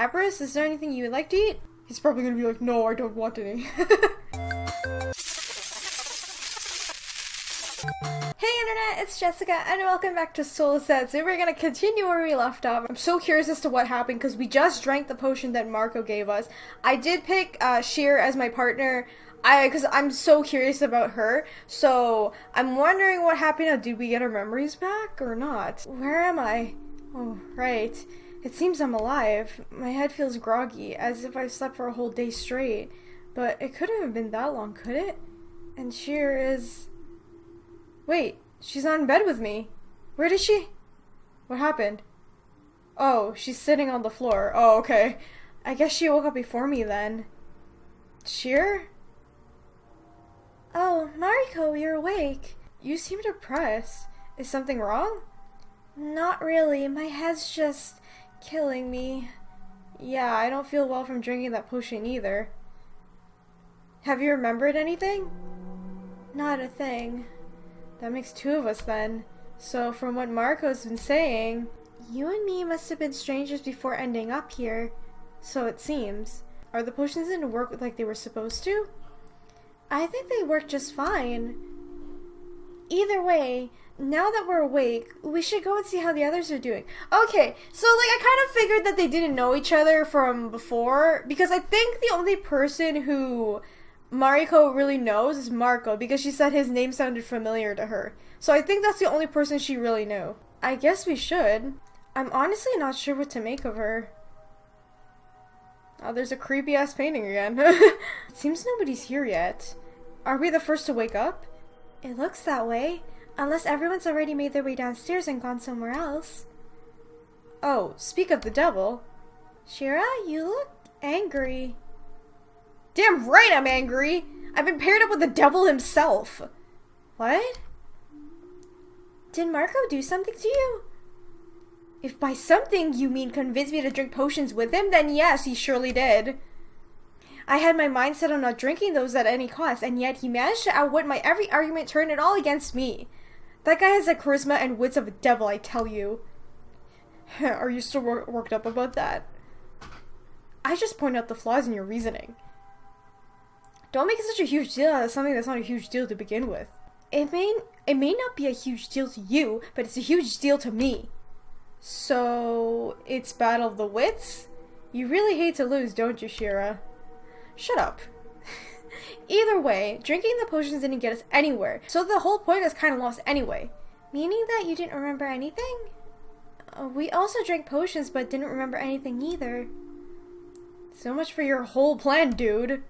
Abris, is there anything you would like to eat? He's probably gonna be like, no, I don't want any. Hey internet, it's Jessica, and welcome back to SoulSet. So we're gonna continue where we left off. I'm so curious as to what happened, because we just drank the potion that Mariko gave us. I did pick Shirr as my partner, because I'm so curious about her. So I'm wondering what happened now. Did we get our memories back, or not? Where am I? Oh, right. It seems I'm alive. My head feels groggy, as if I've slept for a whole day straight. But it couldn't have been that long, could it? And Shirr is... Wait, she's not in bed with me. Where is she? What happened? Oh, she's sitting on the floor. Oh, okay. I guess she woke up before me then. Shirr? Oh, Mariko, you're awake. You seem depressed. Is something wrong? Not really. My head's just killing me. Yeah, I don't feel well from drinking that potion either. Have you remembered anything? Not a thing. That makes two of us then. So from what Mariko's been saying, you and me must have been strangers before ending up here. So it seems. Are the potions didn't work like they were supposed to? I think they worked just fine. Either way, now that we're awake, we should go and see how the others are doing. Okay, so like I kind of figured that they didn't know each other from before, because I think the only person who Mariko really knows is Mariko, because she said his name sounded familiar to her. So I think that's the only person she really knew. I guess we should. I'm honestly not sure what to make of her. Oh, there's a creepy ass painting again. It seems nobody's here yet. Are we the first to wake up? It looks that way. Unless everyone's already made their way downstairs and gone somewhere else. Oh, speak of the devil. Shira, you look angry. Damn right I'm angry! I've been paired up with the devil himself! What? Did Mariko do something to you? If by something you mean convince me to drink potions with him, then yes, he surely did. I had my mind set on not drinking those at any cost, and yet he managed to outwit my every argument, turn it all against me. That guy has the charisma and wits of a devil, I tell you. Are you still worked up about that? I just point out the flaws in your reasoning. Don't make such a huge deal out of something that's not a huge deal to begin with. It may not be a huge deal to you, but it's a huge deal to me. So, it's Battle of the Wits? You really hate to lose, don't you, Shira? Shut up. Either way, drinking the potions didn't get us anywhere, so the whole point is kind of lost anyway. Meaning that you didn't remember anything? We also drank potions but didn't remember anything either. So much for your whole plan, dude.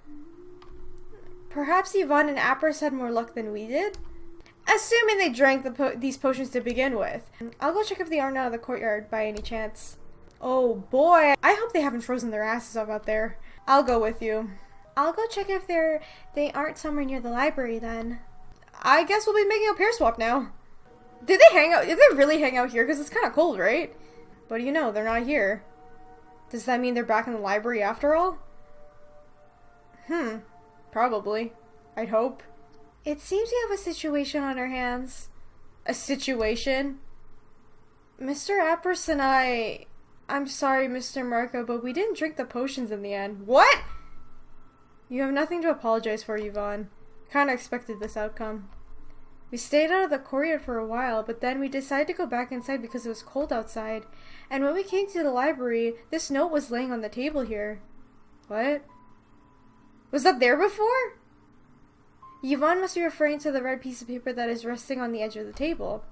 Perhaps Yvonne and Apris had more luck than we did? Assuming they drank these potions to begin with. I'll go check if they aren't out of the courtyard by any chance. Oh boy, I hope they haven't frozen their asses off out there. I'll go with you. I'll go check if they aren't somewhere near the library then. I guess we'll be making a pair swap now. Did they hang out? Did they really hang out here? Because it's kind of cold, right? But you know, they're not here. Does that mean they're back in the library after all? Probably. I'd hope. It seems we have a situation on our hands. A situation? Mr. Apris and I'm sorry, Mr. Mariko, but we didn't drink the potions in the end. What? You have nothing to apologize for, Yvonne. Kinda expected this outcome. We stayed out of the courtyard for a while, but then we decided to go back inside because it was cold outside. And when we came to the library, this note was laying on the table here. What? Was that there before? Yvonne must be referring to the red piece of paper that is resting on the edge of the table.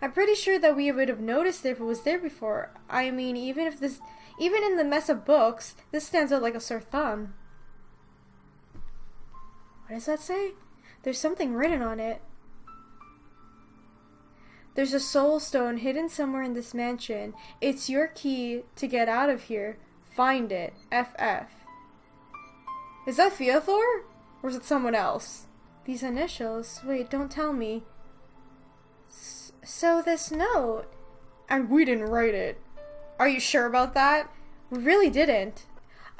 I'm pretty sure that we would have noticed it if it was there before. I mean, even in the mess of books, this stands out like a sore thumb. What does that say? There's something written on it. There's a soul stone hidden somewhere in this mansion. It's your key to get out of here. Find it. FF. Is that Feathor? Or is it someone else? These initials. Wait, don't tell me. So this note. And we didn't write it. Are you sure about that? We really didn't.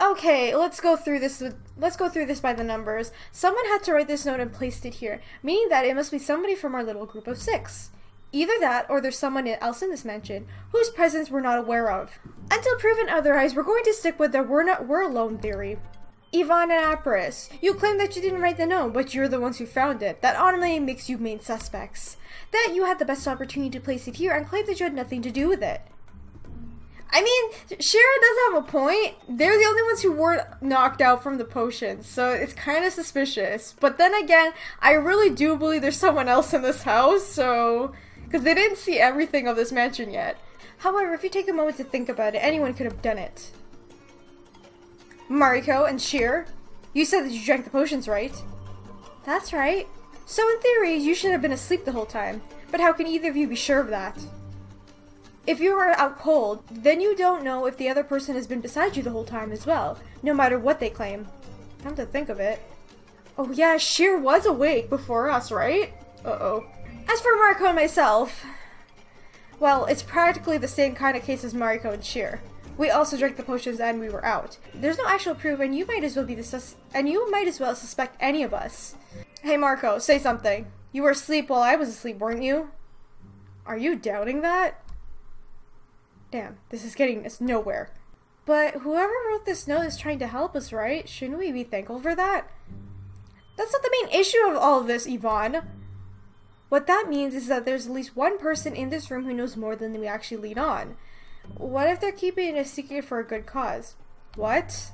Okay, let's go through this by the numbers. Someone had to write this note and placed it here, meaning that it must be somebody from our little group of 6. Either that, or there's someone else in this mansion whose presence we're not aware of. Until proven otherwise, we're going to stick with the we're alone theory. Yvonne and Apris, you claim that you didn't write the note, but you're the ones who found it. That automatically makes you main suspects. That you had the best opportunity to place it here and claim that you had nothing to do with it. I mean, Shira does have a point. They're the only ones who weren't knocked out from the potions, so it's kind of suspicious. But then again, I really do believe there's someone else in this house, so... because they didn't see everything of this mansion yet. However, if you take a moment to think about it, anyone could have done it. Mariko and Shirr, you said that you drank the potions, right? That's right. So in theory, you should have been asleep the whole time. But how can either of you be sure of that? If you were out cold, then you don't know if the other person has been beside you the whole time as well, no matter what they claim. Come to think of it. Oh yeah, Shirr was awake before us, right? Uh-oh. As for Mariko and myself, well, it's practically the same kind of case as Mariko and Shirr. We also drank the potions and we were out. There's no actual proof, and you might as well suspect any of us. Hey Mariko, say something. You were asleep while I was asleep, weren't you? Are you doubting that? Damn, this is getting us nowhere. But whoever wrote this note is trying to help us, right? Shouldn't we be thankful for that? That's not the main issue of all of this, Yvonne. What that means is that there's at least one person in this room who knows more than we actually lead on. What if they're keeping it a secret for a good cause? What?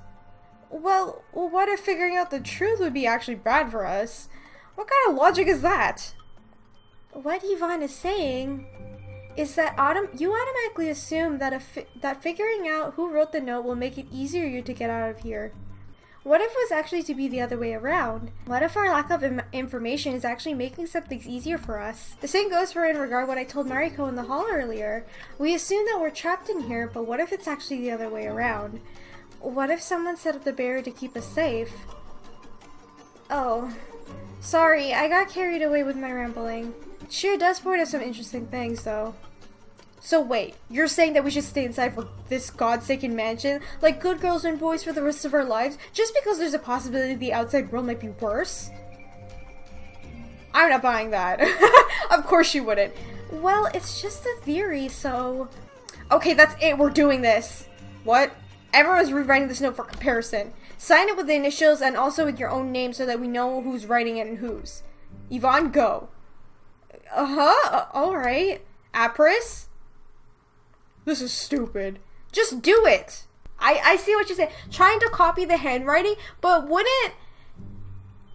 Well, what if figuring out the truth would be actually bad for us? What kind of logic is that? What Yvonne is saying is that you automatically assume that that figuring out who wrote the note will make it easier for you to get out of here. What if it was actually to be the other way around? What if our lack of information is actually making some things easier for us? The same goes for in regard what I told Mariko in the hall earlier. We assume that we're trapped in here, but what if it's actually the other way around? What if someone set up the barrier to keep us safe? Oh, sorry, I got carried away with my rambling. Shirr does point out some interesting things, though. So wait, you're saying that we should stay inside for this godforsaken mansion, like good girls and boys for the rest of our lives, just because there's a possibility the outside world might be worse? I'm not buying that. Of course you wouldn't. Well, it's just a theory, so... Okay, that's it, we're doing this. What? Everyone's rewriting this note for comparison. Sign it with the initials and also with your own name so that we know who's writing it and whose. Yvonne, go. Alright. Apris? This is stupid. Just do it. I see what you say. Trying to copy the handwriting, but wouldn't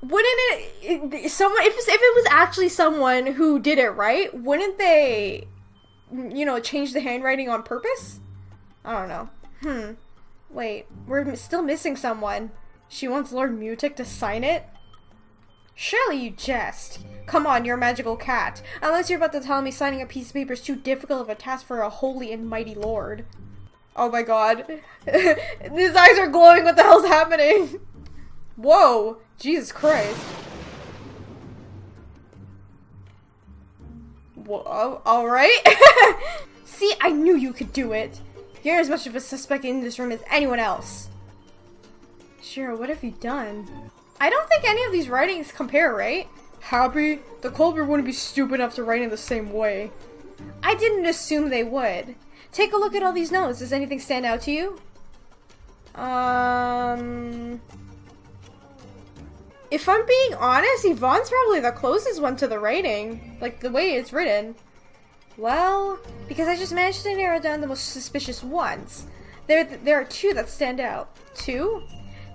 it someone if it was actually someone who did it, right? Wouldn't they, change the handwriting on purpose? I don't know. Wait, we're still missing someone. She wants Lord Mutic to sign it? Surely you jest. Come on, you're a magical cat. Unless you're about to tell me signing a piece of paper is too difficult of a task for a holy and mighty lord. Oh my god. His eyes are glowing, what the hell's happening? Whoa, Jesus Christ. Whoa, alright. See, I knew you could do it. You're as much of a suspect in this room as anyone else. Shira, what have you done? I don't think any of these writings compare, right? Happy? The culprit wouldn't be stupid enough to write in the same way. I didn't assume they would. Take a look at all these notes. Does anything stand out to you? If I'm being honest, Yvonne's probably the closest one to the writing. Like, the way it's written. Well, because I just managed to narrow down the most suspicious ones. There are two that stand out. Two?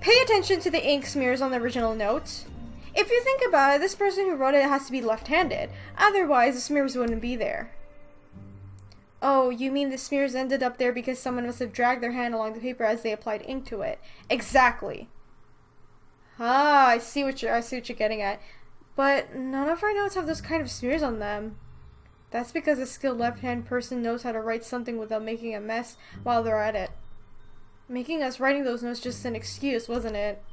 Pay attention to the ink smears on the original note. If you think about it, this person who wrote it has to be left-handed. Otherwise, the smears wouldn't be there. Oh, you mean the smears ended up there because someone must have dragged their hand along the paper as they applied ink to it. Exactly. Ah, I see what you're getting at. But none of our notes have those kind of smears on them. That's because a skilled left-hand person knows how to write something without making a mess while they're at it. Making us writing those notes just an excuse, wasn't it?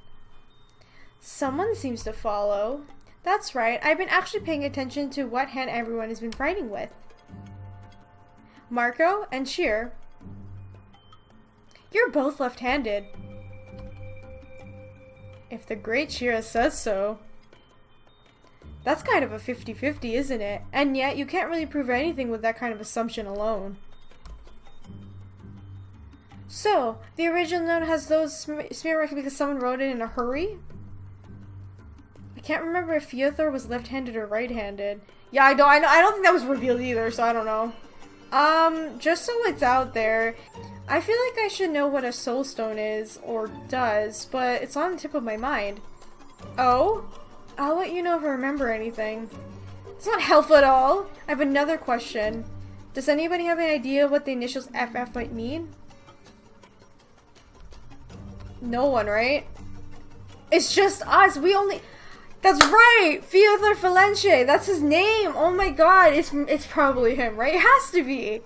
Someone seems to follow. That's right, I've been actually paying attention to what hand everyone has been writing with. Mariko and Shirr. You're both left-handed. If the great Shira says so. That's kind of a 50-50, isn't it? And yet, you can't really prove anything with that kind of assumption alone. So, the original note has those smear marks because someone wrote it in a hurry? I can't remember if Feathor was left-handed or right-handed. Yeah, I don't think that was revealed either, so I don't know. Just so it's out there, I feel like I should know what a soul stone is, or does, but it's on the tip of my mind. Oh? I'll let you know if I remember anything. It's not helpful at all. I have another question. Does anybody have any idea what the initials FF might mean? No one, right? It's just us. We only... That's right! Feathor Falenche! That's his name! Oh my god, it's probably him, right? It has to be!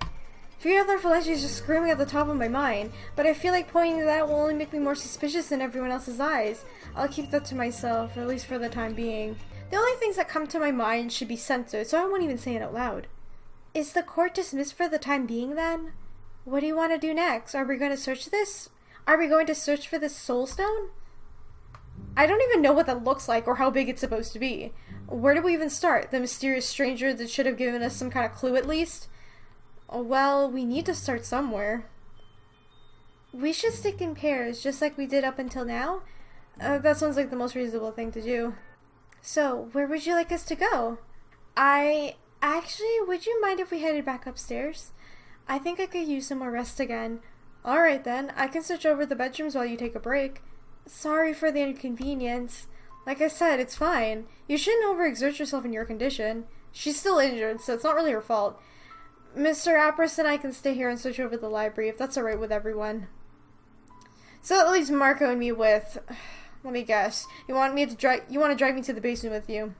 Feathor Falenche is just screaming at the top of my mind, but I feel like pointing that out will only make me more suspicious in everyone else's eyes. I'll keep that to myself, at least for the time being. The only things that come to my mind should be censored, so I won't even say it out loud. Is the court dismissed for the time being, then? What do you want to do next? Are we going to search this? Are we going to search for this soul stone? I don't even know what that looks like or how big it's supposed to be. Where do we even start? The mysterious stranger that should have given us some kind of clue at least? Well, we need to start somewhere. We should stick in pairs, just like we did up until now. That sounds like the most reasonable thing to do. So, where would you like us to go? Actually, would you mind if we headed back upstairs? I think I could use some more rest again. Alright then, I can search over the bedrooms while you take a break. Sorry for the inconvenience. Like I said, it's fine. You shouldn't overexert yourself in your condition. She's still injured, so it's not really her fault. Mr. Apris and I can stay here and search over the library, if that's alright with everyone. So that leaves Mariko and me with... Let me guess. You want to drive me to the basement with you?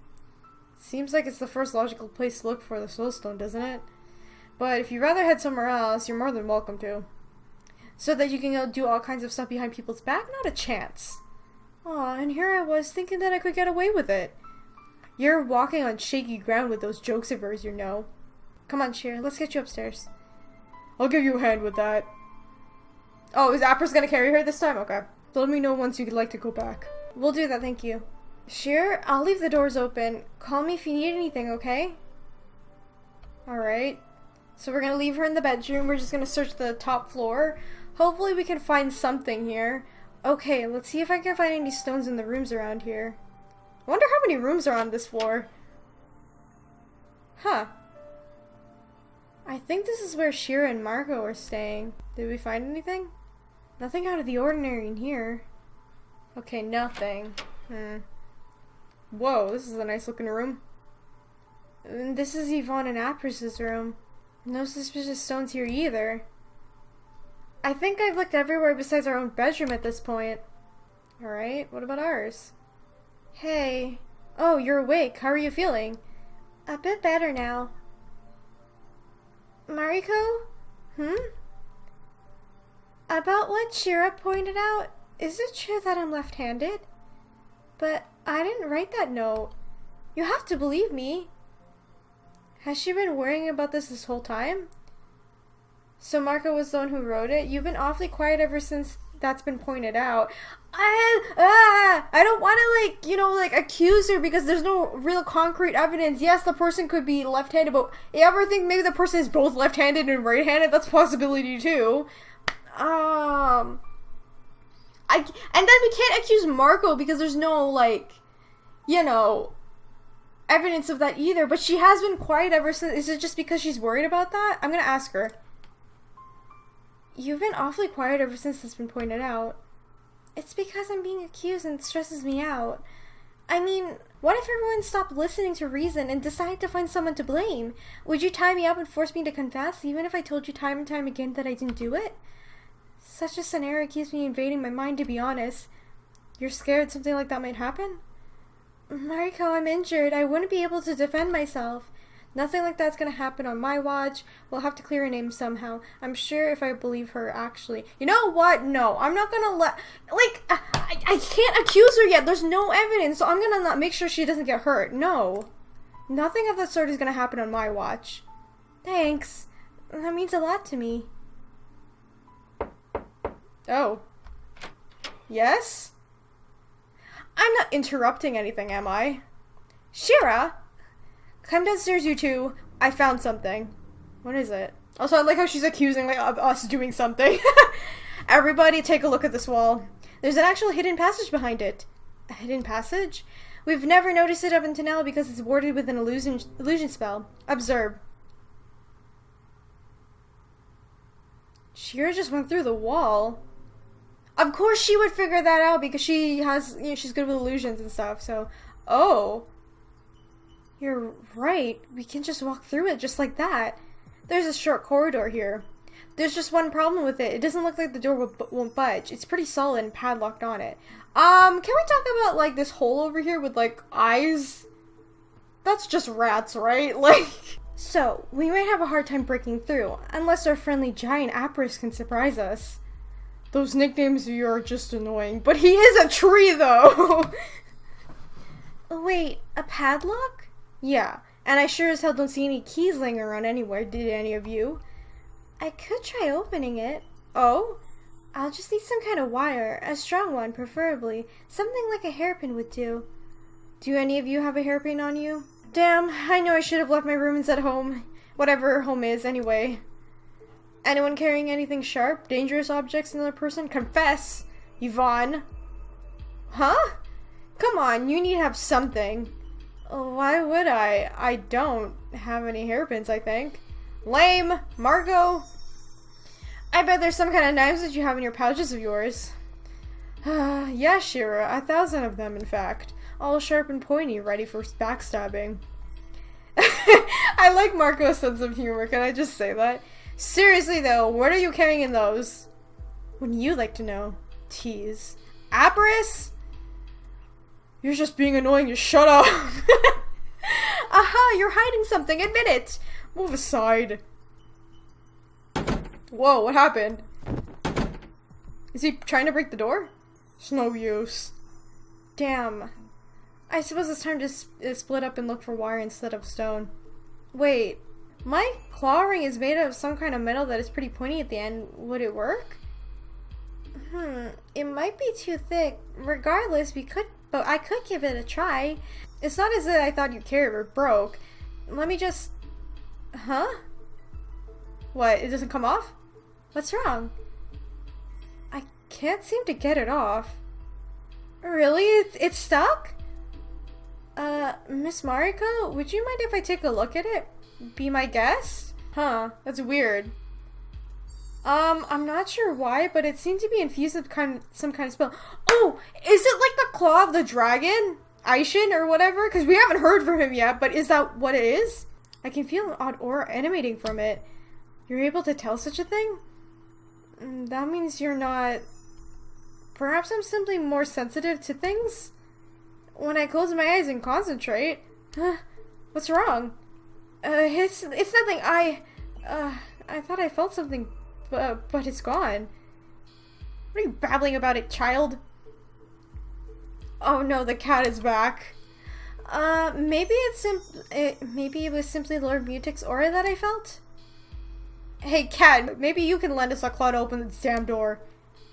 Seems like it's the first logical place to look for the soulstone, doesn't it? But if you'd rather head somewhere else, you're more than welcome to. So that you can go do all kinds of stuff behind people's back? Not a chance. Aw, and here I was thinking that I could get away with it. You're walking on shaky ground with those jokes of yours, you know. Come on, Shirr, let's get you upstairs. I'll give you a hand with that. Oh, is Apris gonna carry her this time? Okay. So let me know once you'd like to go back. We'll do that, thank you. Shirr, I'll leave the doors open. Call me if you need anything, okay? Alright. So we're gonna leave her in the bedroom. We're just gonna search the top floor. Hopefully we can find something here. Okay, let's see if I can find any stones in the rooms around here. I wonder how many rooms are on this floor. Huh. I think this is where Shira and Mariko are staying. Did we find anything? Nothing out of the ordinary in here. Okay, nothing. Whoa, this is a nice looking room. And this is Yvonne and Apris's room. No suspicious stones here either. I think I've looked everywhere besides our own bedroom at this point. Alright, what about ours? Hey. Oh, you're awake. How are you feeling? A bit better now. Mariko? About what Shira pointed out, is it true that I'm left-handed? But I didn't write that note. You have to believe me. Has she been worrying about this whole time? So Mariko was the one who wrote it? You've been awfully quiet ever since that's been pointed out. I don't want to, accuse her because there's no real concrete evidence. Yes, the person could be left-handed, but you ever think maybe the person is both left-handed and right-handed? That's a possibility, too. And then we can't accuse Mariko because there's no, evidence of that either. But she has been quiet ever since. Is it just because she's worried about that? I'm gonna ask her. You've been awfully quiet ever since it's been pointed out. It's because I'm being accused and it stresses me out. I mean, what if everyone stopped listening to reason and decided to find someone to blame? Would you tie me up and force me to confess, even if I told you time and time again that I didn't do it? Such a scenario keeps me invading my mind, to be honest. You're scared something like that might happen? Mariko, I'm injured. I wouldn't be able to defend myself. Nothing like that's gonna happen on my watch. We'll have to clear her name somehow. I'm sure if I believe her, actually. You know what? No, I'm not gonna let... I can't accuse her yet. There's no evidence, so I'm gonna not make sure she doesn't get hurt. No. Nothing of that sort is gonna happen on my watch. Thanks. That means a lot to me. Oh. Yes? I'm not interrupting anything, am I? Shira! Come downstairs, you two. I found something. What is it? Also, I like how she's accusing of us doing something. Everybody take a look at this wall. There's an actual hidden passage behind it. A hidden passage? We've never noticed it up until now because it's warded with an illusion spell. Observe. Shira just went through the wall. Of course she would figure that out because she has, she's good with illusions and stuff, so. Oh. You're right. We can just walk through it just like that. There's a short corridor here. There's just one problem with it. It doesn't look like the door won't budge. It's pretty solid and padlocked on it. Can we talk about, like, this hole over here with, like, eyes? That's just rats, right? Like... So, we might have a hard time breaking through, unless our friendly giant Apris can surprise us. Those nicknames of you are just annoying, but he is a tree, though! Wait, a padlock? Yeah, and I sure as hell don't see any keys laying around anywhere, did any of you? I could try opening it. Oh? I'll just need some kind of wire, a strong one, preferably. Something like a hairpin would do. Do any of you have a hairpin on you? Damn, I know I should have left my ruins at home. Whatever home is, anyway. Anyone carrying anything sharp? Dangerous objects? Another person? Confess! Yvonne. Huh? Come on, you need to have something. Why would I? I don't have any hairpins, I think. Lame! Mariko! I bet there's some kind of knives that you have in your pouches of yours. Yeah, Shira, 1,000 of them, in fact. All sharp and pointy, ready for backstabbing. I like Mariko's sense of humor, can I just say that? Seriously though, what are you carrying in those? Wouldn't you like to know? Tease. Apris? You're just being annoying, just shut up! Aha, you're hiding something, admit it! Move aside. Whoa, what happened? Is he trying to break the door? It's no use. Damn. I suppose it's time to split up and look for wire instead of stone. Wait, my claw ring is made of some kind of metal that is pretty pointy at the end. Would it work? It might be too thick. Regardless, but I could give it a try. It's not as if I thought you'd carry it or broke. Let me just... Huh? What, it doesn't come off? What's wrong? I can't seem to get it off. Really? It's stuck? Miss Mariko, would you mind if I take a look at it? Be my guest? Huh, that's weird. I'm not sure why, but it seemed to be infused with some kind of spell. Oh, is it like the claw of the dragon? Aishin or whatever? Because we haven't heard from him yet, but is that what it is? I can feel an odd aura emanating from it. You're able to tell such a thing? That means you're not... Perhaps I'm simply more sensitive to things? When I close my eyes and concentrate... What's wrong? It's nothing. I thought I felt something, but it's gone. What are you babbling about it, child? Oh no, the cat is back. Maybe it was simply Lord Mutic's aura that I felt? Hey, cat, maybe you can lend us a claw to open this damn door.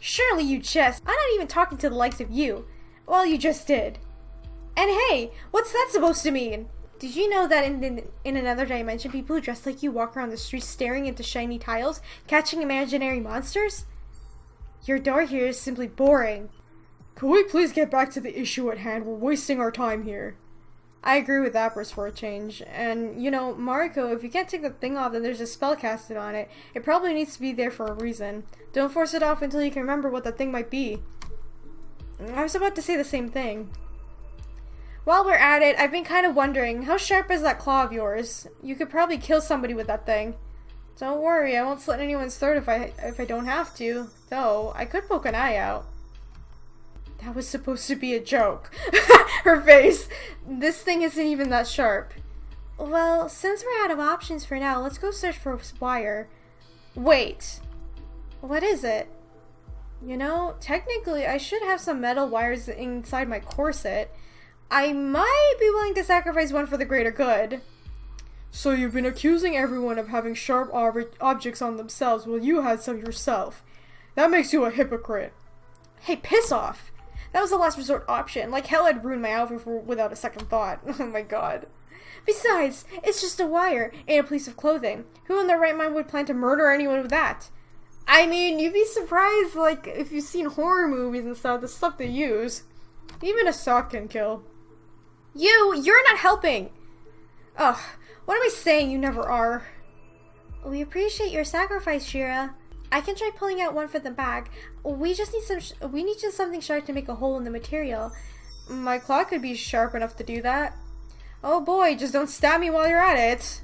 Surely you just... I'm not even talking to the likes of you. Well, you just did. And hey, what's that supposed to mean? Did you know that in another dimension, people who dress like you walk around the streets staring into shiny tiles, catching imaginary monsters? Your door here is simply boring. Could we please get back to the issue at hand? We're wasting our time here. I agree with Apris for a change. And, you know, Mariko, if you can't take the thing off and there's a spell casted on it, it probably needs to be there for a reason. Don't force it off until you can remember what that thing might be. I was about to say the same thing. While we're at it, I've been kind of wondering, how sharp is that claw of yours? You could probably kill somebody with that thing. Don't worry, I won't slit anyone's throat if I don't have to. Though, I could poke an eye out. That was supposed to be a joke. Her face. This thing isn't even that sharp. Well, since we're out of options for now, let's go search for wire. Wait. What is it? You know, technically I should have some metal wires inside my corset. I might be willing to sacrifice one for the greater good. So you've been accusing everyone of having sharp objects on themselves while you had some yourself. That makes you a hypocrite. Hey, piss off. That was the last resort option. Like hell, I'd ruin my outfit without a second thought. Oh my god. Besides, it's just a wire and a piece of clothing. Who in their right mind would plan to murder anyone with that? I mean, you'd be surprised, like, if you've seen horror movies and stuff, the stuff they use. Even a sock can kill. You're not helping! Ugh, what am I saying? You never are. We appreciate your sacrifice, Shira. I can try pulling out one for the bag. We just need something sharp to make a hole in the material. My claw could be sharp enough to do that. Oh boy, just don't stab me while you're at it.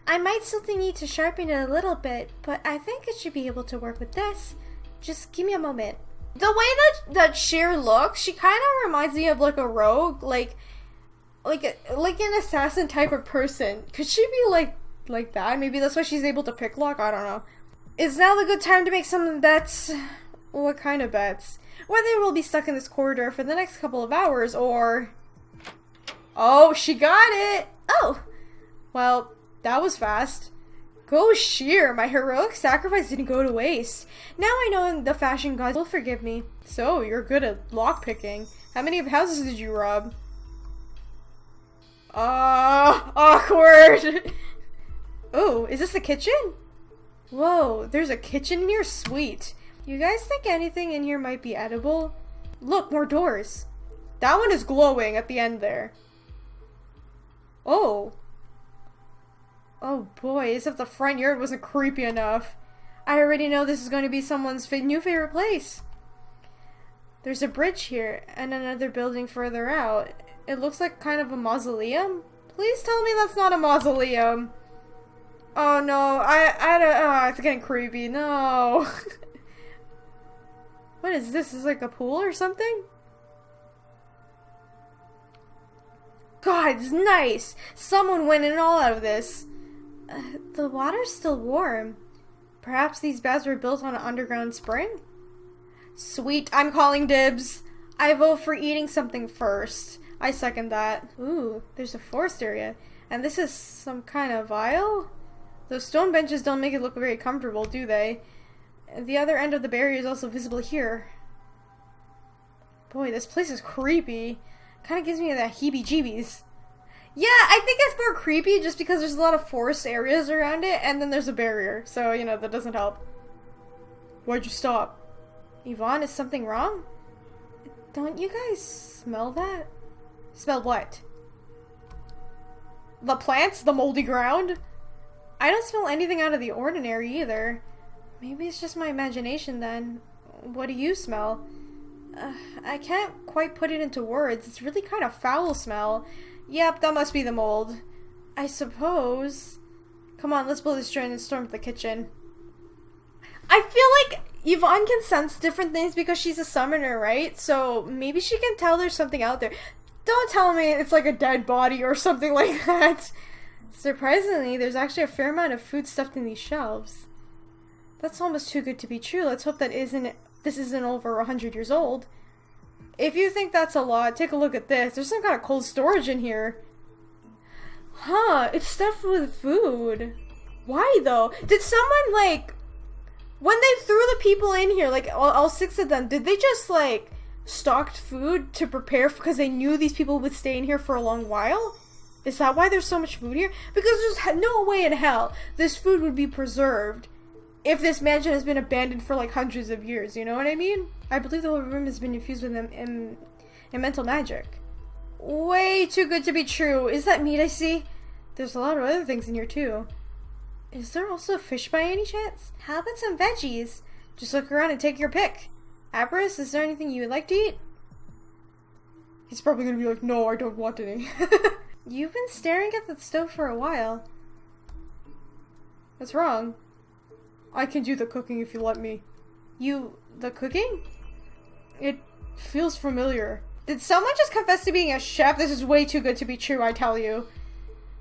I might still need to sharpen it a little bit, but I think it should be able to work with this. Just give me a moment. The way that Shirr looks, she kind of reminds me of like a rogue, like an assassin type of person. Could she be like that? Maybe that's why she's able to pick lock. I don't know. Is now the good time to make some bets? What kind of bets? Whether we'll be stuck in this corridor for the next couple of hours or... Oh, she got it! Oh! Well, that was fast. Go Shirr, my heroic sacrifice didn't go to waste. Now I know the fashion gods will forgive me. So, you're good at lockpicking. How many houses did you rob? Awkward! Oh, is this the kitchen? Whoa, there's a kitchen in here? Sweet. You guys think anything in here might be edible? Look, more doors. That one is glowing at the end there. Oh. Oh boy, as if the front yard wasn't creepy enough. I already know this is going to be someone's new favorite place. There's a bridge here, and another building further out. It looks like kind of a mausoleum. Please tell me that's not a mausoleum. Oh no, it's getting creepy. No. What is this? Is this like a pool or something? God, it's nice. Someone went in all out of this. The water's still warm. Perhaps these baths were built on an underground spring? Sweet, I'm calling dibs. I vote for eating something first. I second that. Ooh, there's a forest area. And this is some kind of vial? Those stone benches don't make it look very comfortable, do they? The other end of the barrier is also visible here. Boy, this place is creepy. Kind of gives me that heebie-jeebies. Yeah, I think it's more creepy just because there's a lot of forest areas around it, and then there's a barrier. So, you know, that doesn't help. Why'd you stop? Yvonne, is something wrong? Don't you guys smell that? Smell what? The plants? The moldy ground? I don't smell anything out of the ordinary either. Maybe it's just my imagination then. What do you smell? I can't quite put it into words. It's really kind of foul smell. Yep, that must be the mold. I suppose. Come on, let's blow this joint and storm to the kitchen. I feel like Yvonne can sense different things because she's a summoner, right? So maybe she can tell there's something out there. Don't tell me it's like a dead body or something like that. Surprisingly, there's actually a fair amount of food stuffed in these shelves. That's almost too good to be true. Let's hope this isn't over 100 years old. If you think that's a lot, take a look at this. There's some kind of cold storage in here. Huh, it's stuffed with food. Why though? Did someone like, when they threw the people in here, like all 6 of them, did they just like stocked food to prepare because they knew these people would stay in here for a long while? Is that why there's so much food here? Because there's no way in hell this food would be preserved if this mansion has been abandoned for like hundreds of years, you know what I mean? I believe the whole room has been infused with mental magic. Way too good to be true. Is that meat I see? There's a lot of other things in here too. Is there also fish by any chance? How about some veggies? Just look around and take your pick. Abris, is there anything you would like to eat? He's probably gonna be like, no, I don't want any. You've been staring at the stove for a while. What's wrong? I can do the cooking if you let me. The cooking? It feels familiar. Did someone just confess to being a chef? This is way too good to be true, I tell you.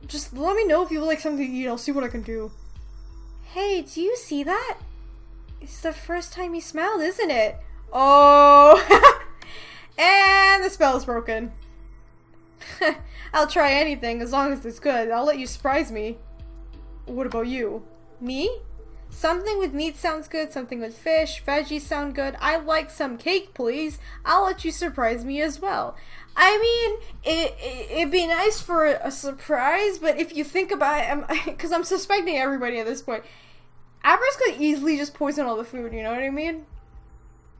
Just let me know if you would like something to eat. I'll see what I can do. Hey, do you see that? It's the first time you smelled, isn't it? Oh! And the spell is broken. I'll try anything as long as it's good. I'll let you surprise me. What about you? Me? Something with meat sounds good, something with fish, veggies sound good. I like some cake, please. I'll let you surprise me as well. I mean, it'd be nice for a surprise, but if you think about it, because I'm suspecting everybody at this point, Aber's could easily just poison all the food, you know what I mean?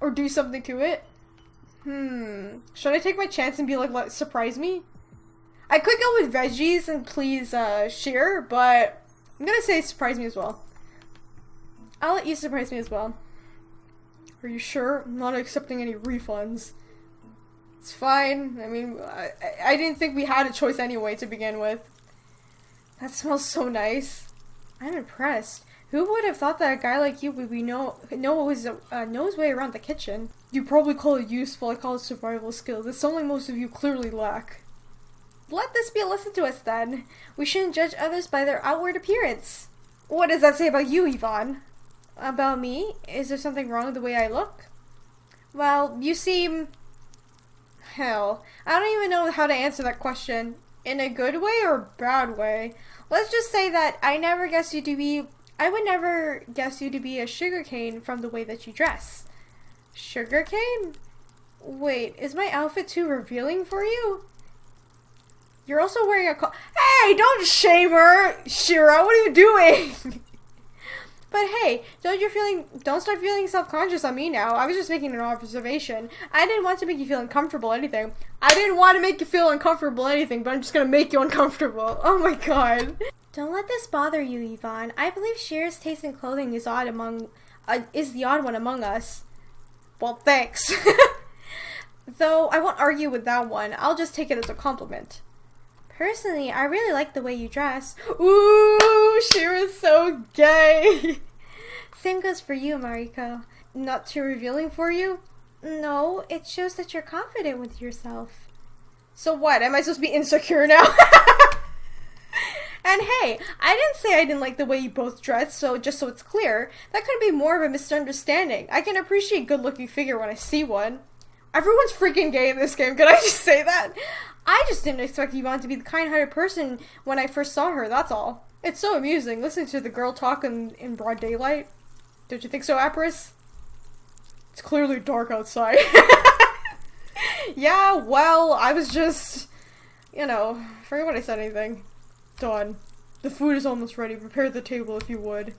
Or do something to it. Should I take my chance and be like, surprise me? I could go with veggies and please, Shirr, but I'm gonna say surprise me as well. I'll let you surprise me as well. Are you sure? I'm not accepting any refunds. It's fine. I mean, I didn't think we had a choice anyway to begin with. That smells so nice. I'm impressed. Who would have thought that a guy like you would know his way around the kitchen? You probably call it useful, I call it survival skills. It's something most of you clearly lack. Let this be a lesson to us then. We shouldn't judge others by their outward appearance. What does that say about you, Yvonne? About me? Is there something wrong with the way I look? Well, you seem... Hell, I don't even know how to answer that question. In a good way or a bad way? Let's just say that I would never guess you to be a sugarcane from the way that you dress. Sugarcane? Wait, is my outfit too revealing for you? You're also wearing a Hey, don't shame her! Shira, what are you doing? But hey, don't start feeling self-conscious on me now. I was just making an observation. I didn't want to make you feel uncomfortable or anything. I didn't want to make you feel uncomfortable or anything, but I'm just gonna make you uncomfortable. Oh my god. Don't let this bother you, Yvonne. I believe Shir's taste in clothing is the odd one among us. Well, thanks. Though I won't argue with that one. I'll just take it as a compliment. Personally, I really like the way you dress. Ooh, Shira's so gay. Same goes for you, Mariko. Not too revealing for you? No, it shows that you're confident with yourself. So what? Am I supposed to be insecure now? And hey, I didn't say I didn't like the way you both dress, so just so it's clear, that could be more of a misunderstanding. I can appreciate a good-looking figure when I see one. Everyone's freaking gay in this game, can I just say that? I just didn't expect Yvonne to be the kind-hearted person when I first saw her, that's all. It's so amusing, listening to the girl talk in broad daylight. Don't you think so, Apris? It's clearly dark outside. Yeah, well, I was just... You know, forget what I said anything. Done. The food is almost ready. Prepare the table if you would.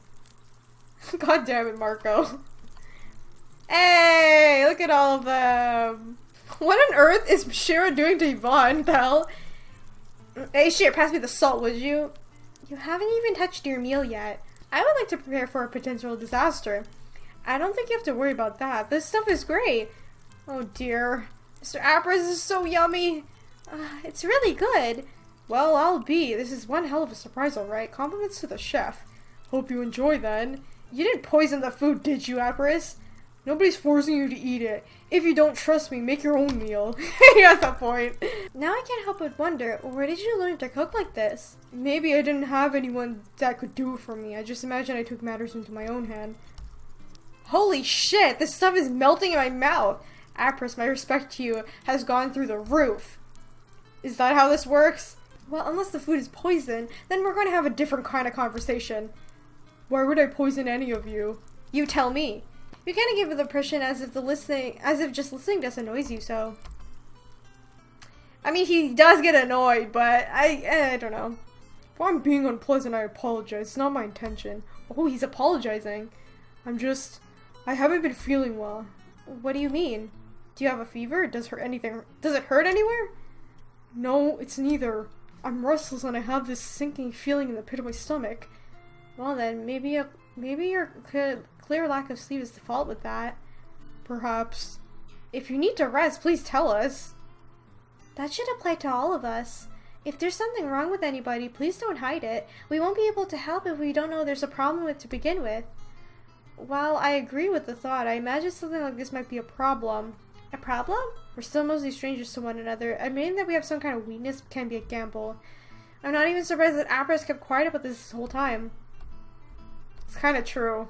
God damn it, Mariko. Hey, look at all of them. What on earth is Shira doing to Yvonne, pal? Hey, Shira, pass me the salt, would you? You haven't even touched your meal yet. I would like to prepare for a potential disaster. I don't think you have to worry about that. This stuff is great. Oh dear. Mr. Apris is so yummy. It's really good. Well, I'll be. This is one hell of a surprise, alright. Compliments to the chef. Hope you enjoy, then. You didn't poison the food, did you, Apris? Nobody's forcing you to eat it. If you don't trust me, make your own meal. That's the point. Now I can't help but wonder, where did you learn to cook like this? Maybe I didn't have anyone that could do it for me. I just imagine I took matters into my own hand. Holy shit, this stuff is melting in my mouth. Apris, my respect to you has gone through the roof. Is that how this works? Well, unless the food is poison, then we're going to have a different kind of conversation. Why would I poison any of you? You tell me. You kind of give the impression as if just listening to us annoys you, so. I mean, he does get annoyed, but I don't know. If I'm being unpleasant, I apologize. It's not my intention. Oh, he's apologizing. I haven't been feeling well. What do you mean? Do you have a fever? Does it hurt anywhere? No, it's neither. I'm restless and I have this sinking feeling in the pit of my stomach. Well then, maybe your clear lack of sleep is the fault with that. Perhaps. If you need to rest, please tell us. That should apply to all of us. If there's something wrong with anybody, please don't hide it. We won't be able to help if we don't know there's a problem with to begin with. While I agree with the thought, I imagine something like this might be a problem. A problem? We're still mostly strangers to one another. Admitting that we have some kind of weakness can be a gamble. I'm not even surprised that Apris kept quiet about this whole time. It's kind of true.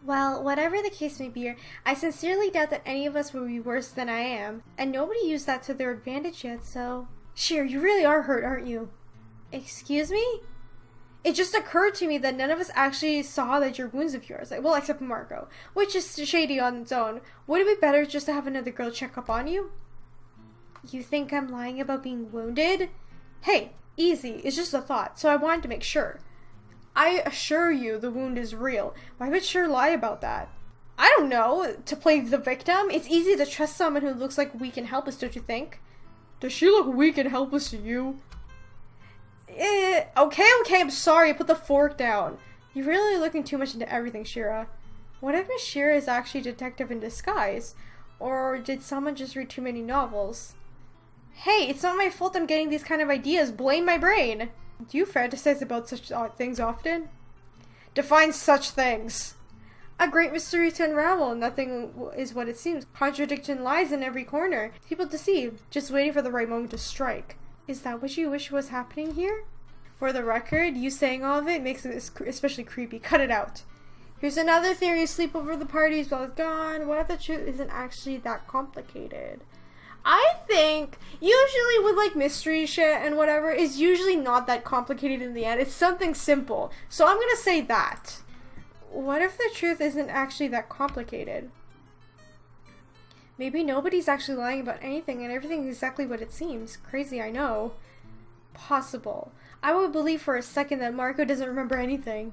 Well, whatever the case may be, I sincerely doubt that any of us will be worse than I am. And nobody used that to their advantage yet, so... Shirr, you really are hurt, aren't you? Excuse me? It just occurred to me that none of us actually saw that your wounds of yours. Like, well, except Mariko, which is shady on its own. Would it be better just to have another girl check up on you? You think I'm lying about being wounded? Hey, easy. It's just a thought, so I wanted to make sure. I assure you the wound is real. Why would Shirr lie about that? I don't know. To play the victim? It's easy to trust someone who looks like weak and helpless, don't you think? Does she look weak and helpless to you? Okay, I'm sorry. Put the fork down. You're really looking too much into everything, Shira. What if Miss Shira is actually a detective in disguise? Or did someone just read too many novels? Hey, it's not my fault I'm getting these kind of ideas. Blame my brain. Do you fantasize about such things often? Define such things. A great mystery to unravel. Nothing is what it seems. Contradiction lies in every corner. People deceive, just waiting for the right moment to strike. Is that what you wish was happening here? For the record, you saying all of it makes it especially creepy. Cut it out. Here's another theory. Sleep over the parties while it's gone. What if the truth isn't actually that complicated? I think usually with like mystery shit and whatever, it's usually not that complicated in the end. It's something simple. So I'm gonna say that. What if the truth isn't actually that complicated? Maybe nobody's actually lying about anything and everything is exactly what it seems. Crazy, I know. Possible. I would believe for a second that Mariko doesn't remember anything.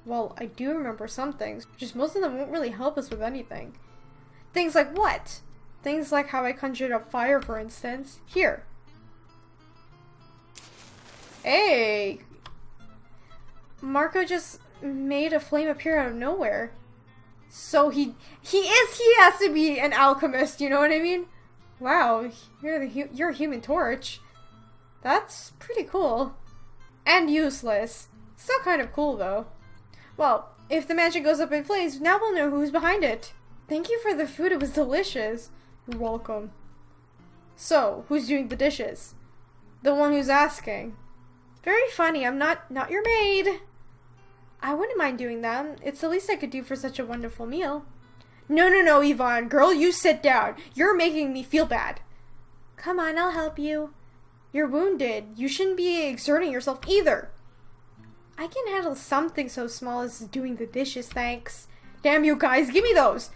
Well, I do remember some things, just most of them won't really help us with anything. Things like what? Things like how I conjured up fire, for instance. Here. Hey! Mariko just made a flame appear out of nowhere. So he has to be an alchemist, you know what I mean? Wow, you're a human torch. That's pretty cool. And useless. Still kind of cool, though. Well, if the mansion goes up in flames, now we'll know who's behind it. Thank you for the food, it was delicious. You're welcome. So, who's doing the dishes? The one who's asking. Very funny, I'm not your maid. I wouldn't mind doing that. It's the least I could do for such a wonderful meal. No, Yvonne. Girl, you sit down. You're making me feel bad. Come on, I'll help you. You're wounded. You shouldn't be exerting yourself either. I can handle something so small as doing the dishes, thanks. Damn you guys, give me those.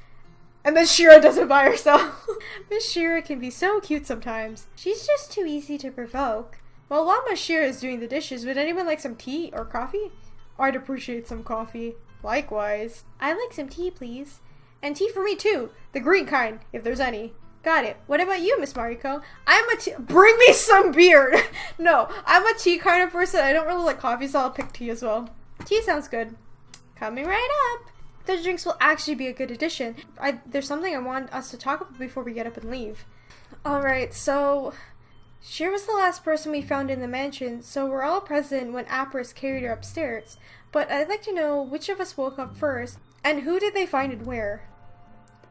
And then Shira does it by herself. Miss Shira can be so cute sometimes. She's just too easy to provoke. Well, while Miss Shira is doing the dishes, would anyone like some tea or coffee? I'd appreciate some coffee. Likewise. I'd like some tea, please. And tea for me, too. The green kind, if there's any. Got it. What about you, Miss Mariko? I'm a tea- Bring me some beer! No, I'm a tea kind of person. I don't really like coffee, so I'll pick tea as well. Tea sounds good. Coming right up. The drinks will actually be a good addition. There's something I want us to talk about before we get up and leave. Alright, so... Shirr was the last person we found in the mansion, so we're all present when Apris carried her upstairs. But I'd like to know which of us woke up first, and who did they find and where?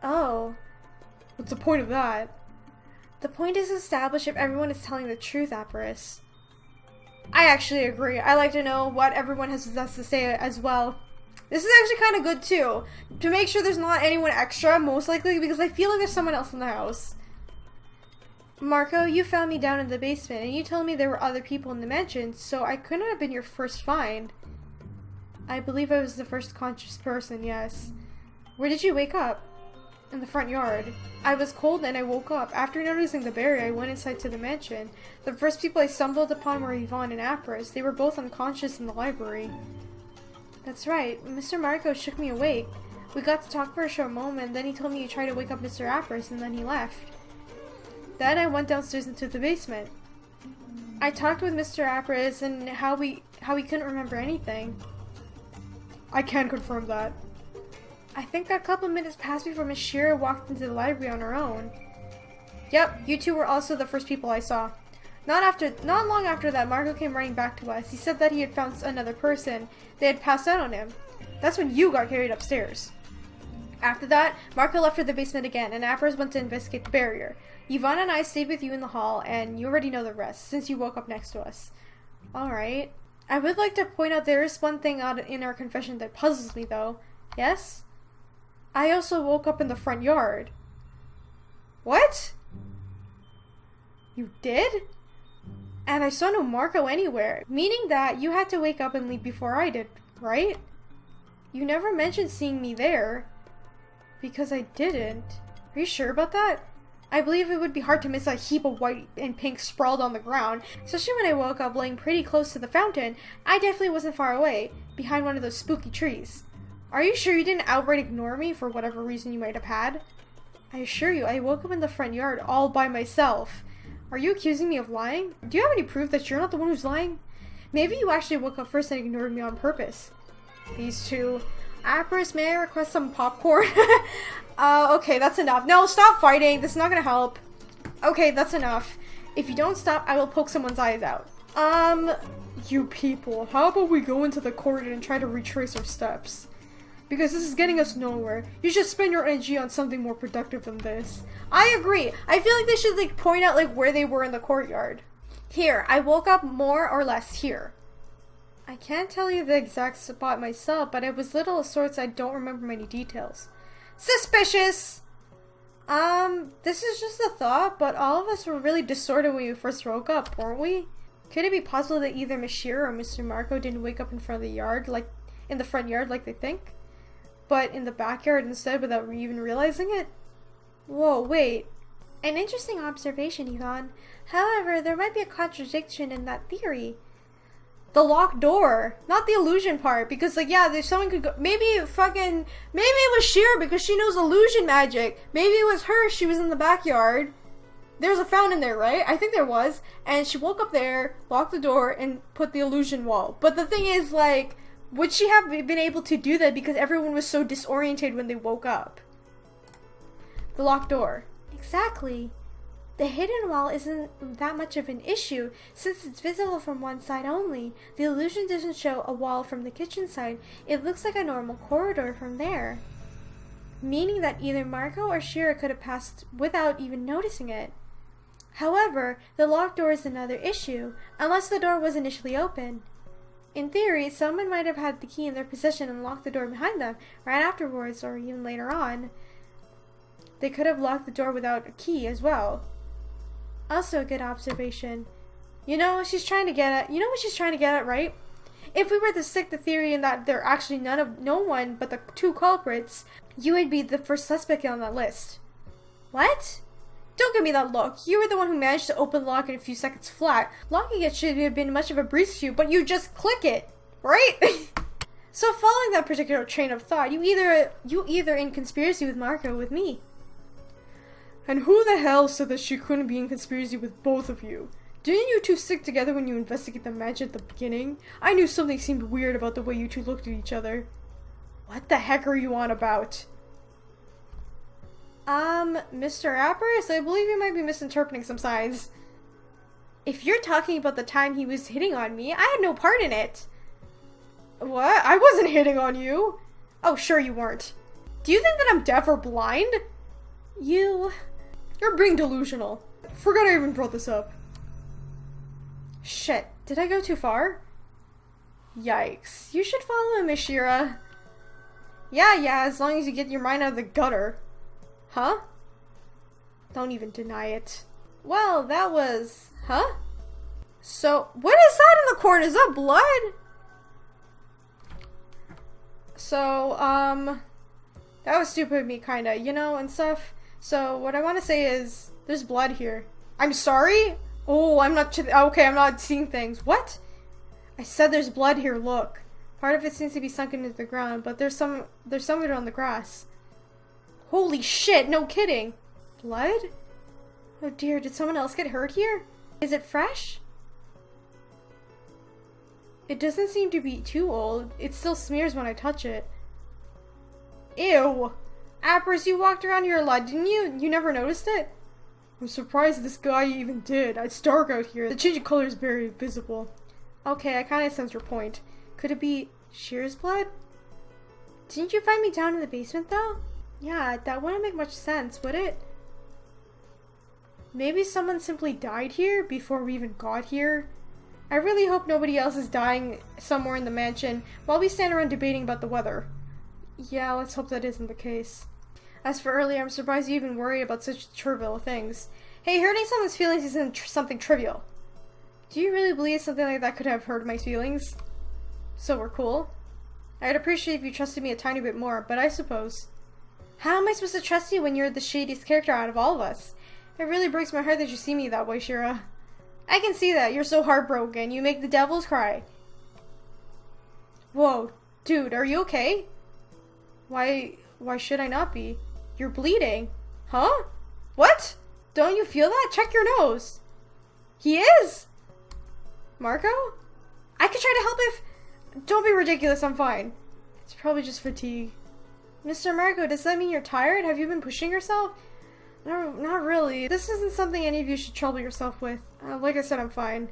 Oh. What's the point of that? The point is to establish if everyone is telling the truth, Apris. I actually agree. I like to know what everyone has to say as well. This is actually kind of good too, to make sure there's not anyone extra, most likely, because I feel like there's someone else in the house. Mariko, you found me down in the basement, and you told me there were other people in the mansion, so I couldn't have been your first find. I believe I was the first conscious person, yes. Where did you wake up? In the front yard. I was cold and I woke up. After noticing the barrier, I went inside to the mansion. The first people I stumbled upon were Yvonne and Apris. They were both unconscious in the library. That's right. Mr. Mariko shook me awake. We got to talk for a short moment, then he told me to try to wake up Mr. Apris, and then he left. Then I went downstairs into the basement. I talked with Mr. Apris and how he couldn't remember anything. I can confirm that. I think a couple minutes passed before Miss Shira walked into the library on her own. Yep, you two were also the first people I saw. Not long after that, Mariko came running back to us. He said that he had found another person. They had passed out on him. That's when you got carried upstairs. After that, Mariko left for the basement again, and Apris went to investigate the barrier. Yvonne and I stayed with you in the hall, and you already know the rest, since you woke up next to us. Alright. I would like to point out there is one thing out in our confession that puzzles me, though. Yes? I also woke up in the front yard. What? You did? And I saw no Mariko anywhere, meaning that you had to wake up and leave before I did, right? You never mentioned seeing me there. Because I didn't. Are you sure about that? I believe it would be hard to miss a heap of white and pink sprawled on the ground, especially when I woke up laying pretty close to the fountain. I definitely wasn't far away, behind one of those spooky trees. Are you sure you didn't outright ignore me for whatever reason you might have had? I assure you, I woke up in the front yard all by myself. Are you accusing me of lying? Do you have any proof that you're not the one who's lying? Maybe you actually woke up first and ignored me on purpose. These two. Appers, may I request some popcorn? Okay, that's enough. No, stop fighting. This is not gonna help. Okay, that's enough. If you don't stop, I will poke someone's eyes out. You people, how about we go into the corridor and try to retrace our steps? Because this is getting us nowhere. You should spend your energy on something more productive than this. I agree. I feel like they should, like, point out, like, where they were in the courtyard. Here, I woke up more or less here. I can't tell you the exact spot myself, but it was little of sorts I don't remember many details. Suspicious! This is just a thought, but all of us were really distorted when we first woke up, weren't we? Could it be possible that either Miss Shirr or Mr. Mariko didn't wake up in front of the yard, like, in the front yard like they think? But in the backyard instead without even realizing it? Whoa, wait. An interesting observation, Yvonne. However, there might be a contradiction in that theory. The locked door, not the illusion part, because, like, yeah, there's someone could go, maybe it was Shira because she knows illusion magic. Maybe it was her, she was in the backyard. There's a fountain there, right? I think there was. And she woke up there, locked the door, and put the illusion wall. But the thing is, like, would she have been able to do that because everyone was so disoriented when they woke up? The locked door. Exactly. The hidden wall isn't that much of an issue, since it's visible from one side only. The illusion doesn't show a wall from the kitchen side. It looks like a normal corridor from there. Meaning that either Mariko or Shira could have passed without even noticing it. However, the locked door is another issue, unless the door was initially open. In theory, someone might have had the key in their possession and locked the door behind them, right afterwards or even later on. They could have locked the door without a key as well. Also a good observation. You know what she's trying to get at, right? If we were to stick the theory in that they're actually no one but the two culprits, you would be the first suspect on that list. What? Don't give me that look. You were the one who managed to open the lock in a few seconds flat. Locking it should have been much of a breeze for you, but you just click it, right? So following that particular train of thought, you either in conspiracy with Mariko or with me. And who the hell said that she couldn't be in conspiracy with both of you? Didn't you two stick together when you investigate the magic at the beginning? I knew something seemed weird about the way you two looked at each other. What the heck are you on about? Mr. Appers, I believe you might be misinterpreting some signs. If you're talking about the time he was hitting on me, I had no part in it. What? I wasn't hitting on you. Oh, sure you weren't. Do you think that I'm deaf or blind? You're being delusional. Forgot I even brought this up. Shit, did I go too far? Yikes. You should follow him, Miss Shira. Yeah, as long as you get your mind out of the gutter. Huh? Don't even deny it. Well, that was... Huh? So, what is that in the corner? Is that blood? So, that was stupid of me, kinda, you know, and stuff. So, what I want to say is, there's blood here. I'm sorry? Oh, I'm not seeing things. What? I said there's blood here, look. Part of it seems to be sunken into the ground, but there's some of it on the grass. Holy shit, no kidding. Blood? Oh dear, did someone else get hurt here? Is it fresh? It doesn't seem to be too old. It still smears when I touch it. Ew. Appers, you walked around here a lot, didn't you? You never noticed it? I'm surprised this guy even did. It's dark out here. The change of color is very visible. Okay, I kinda sense your point. Could it be Shira's blood? Didn't you find me down in the basement though? Yeah, that wouldn't make much sense, would it? Maybe someone simply died here before we even got here? I really hope nobody else is dying somewhere in the mansion while we stand around debating about the weather. Yeah, let's hope that isn't the case. As for earlier, I'm surprised you even worry about such trivial things. Hey, hurting someone's feelings isn't something trivial. Do you really believe something like that could have hurt my feelings? So we're cool? I'd appreciate if you trusted me a tiny bit more, but I suppose. How am I supposed to trust you when you're the shadiest character out of all of us? It really breaks my heart that you see me that way, Shira. I can see that. You're so heartbroken. You make the devils cry. Whoa, dude, are you okay? Why should I not be? You're bleeding. Huh? What? Don't you feel that? Check your nose. He is? Mariko? I could try to help if... Don't be ridiculous, I'm fine. It's probably just fatigue. Mr. Mariko, does that mean you're tired? Have you been pushing yourself? No, not really. This isn't something any of you should trouble yourself with. Like I said, I'm fine.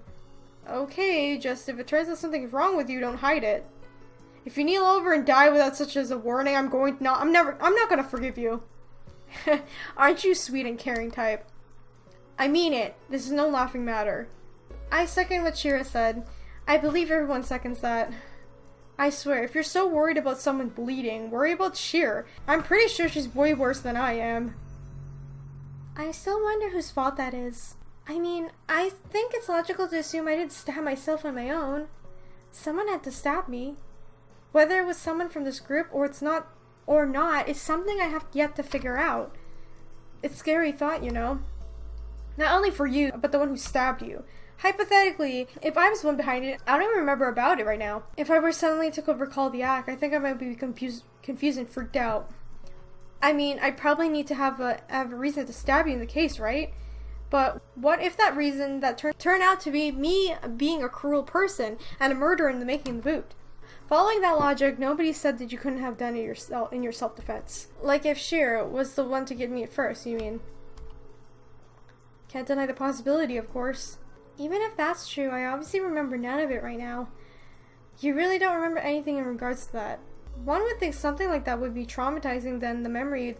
Okay, just if it turns out something's wrong with you, don't hide it. If you kneel over and die without such as a warning, I'm not gonna forgive you. Aren't you sweet and caring type? I mean it. This is no laughing matter. I second what Shira said. I believe everyone seconds that. I swear, if you're so worried about someone bleeding, worry about Shirr. I'm pretty sure she's way worse than I am. I still wonder whose fault that is. I mean, I think it's logical to assume I didn't stab myself on my own. Someone had to stab me. Whether it was someone from this group or it's not, is something I have yet to figure out. It's a scary thought, you know. Not only for you, but the one who stabbed you. Hypothetically, if I was the one behind it, I don't even remember about it right now. If I were suddenly to recall the act, I think I might be confused and freaked out. I mean, I probably need to have a reason to stab you in the case, right? But what if that reason that turned out to be me being a cruel person and a murderer in the making of the boot? Following that logic, nobody said that you couldn't have done it yourself in your self-defense. Like if Shirr was the one to get me at first, you mean? Can't deny the possibility, of course. Even if that's true, I obviously remember none of it right now. You really don't remember anything in regards to that. One would think something like that would be traumatizing than the memory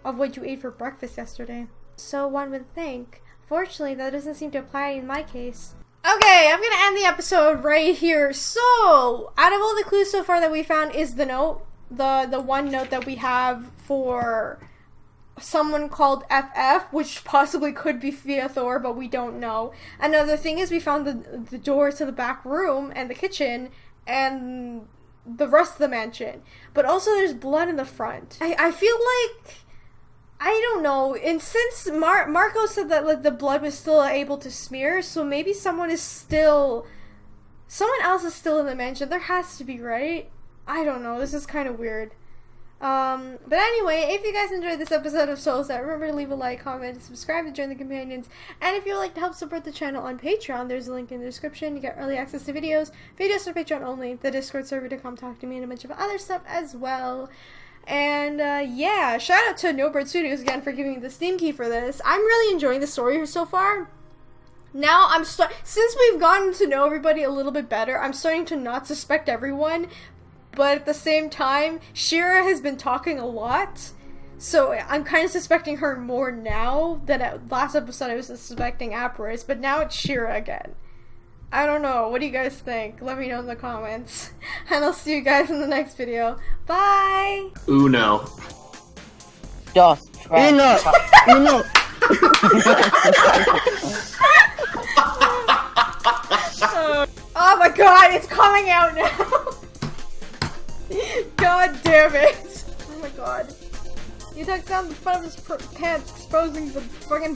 of what you ate for breakfast yesterday. So one would think. Fortunately, that doesn't seem to apply in my case. Okay, I'm gonna end the episode right here. So, out of all the clues so far that we found is the note. The one note that we have for someone called FF, which possibly could be Feathor, but we don't know. Another thing is we found the door to the back room and the kitchen and the rest of the mansion. But also there's blood in the front. I feel like, I don't know, and since Mariko said that like the blood was still able to smear, so maybe someone else is still in the mansion. There has to be, right? I don't know, this is kind of weird. But anyway, if you guys enjoyed this episode of SoulSet, remember to leave a like, comment, and subscribe to join the companions. And if you would like to help support the channel on Patreon, there's a link in the description. You get early access to videos for Patreon only, the Discord server to come talk to me, and a bunch of other stuff as well. And yeah, shout out to No Bird Studios again for giving me the Steam key for this. I'm really enjoying the story so far. Now since we've gotten to know everybody a little bit better, I'm starting to not suspect everyone. But at the same time, Shira has been talking a lot, so I'm kind of suspecting her more now than at last episode I was suspecting Apris, but now it's Shira again. I don't know, what do you guys think? Let me know in the comments, and I'll see you guys in the next video. Bye! Uno. Dos. Uno. Uno. Oh my god, it's coming out now! God damn it! Oh my god. You took down the front of his pants, exposing the fucking banana.